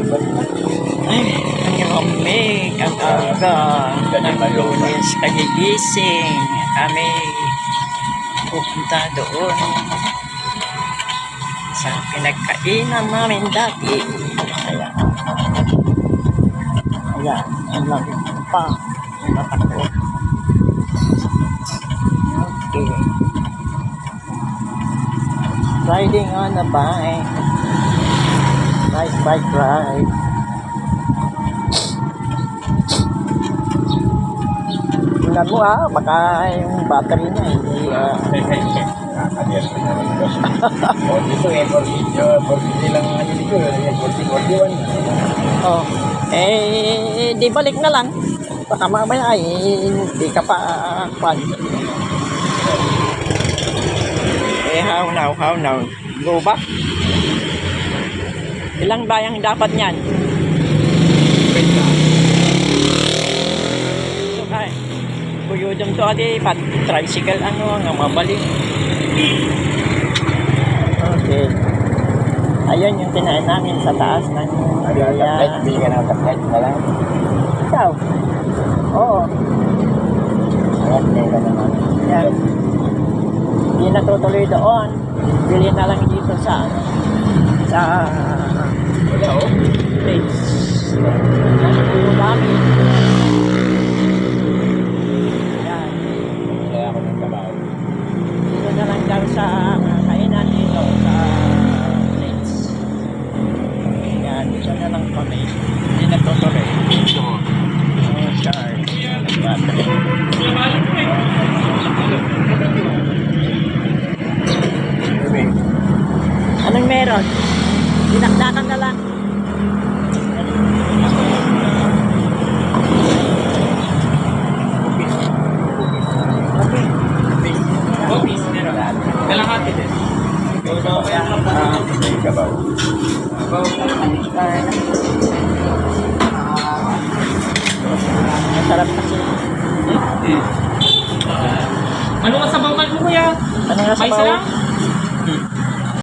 Ay, ang lamig, ang aga ng Lunes kagigising. Kami pupunta doon sa pinagkainan namin dati. Ayan. Ayan, ang lamig pa. Ang mata ko. Okay. Riding on a bike. Bike ride. Tingnan mo baka yung battery niya hindi dito 40 lang dito, 41. di balik na lang. Baka mamaya hindi ka pa pan. How now? Go back? Ilang bayang dapat niyan? Okay. Kuyudong to adi, tricycle nga mabalik. Okay. Ayun yung tinahin namin sa taas ng Villa. Bili ka ng tablet na lang. Ikaw? Oo. Ayan, ka naman. Yan. Hindi natutuloy doon. Bili na lang dito sa Wala place. Yung namin. Yan. Kaya ako ng trabaho. Dito na lang daw sa kainan dito sa place. Yan. Dito na lang kami. Hindi natutuloy. Charge. Battery. Anong meron? Dinakdakan na lang. Kalahati din. Kabaw. Masarap kasi. Ano nga sabaw man mo kuya? Ano nga May sabaw? isa lang?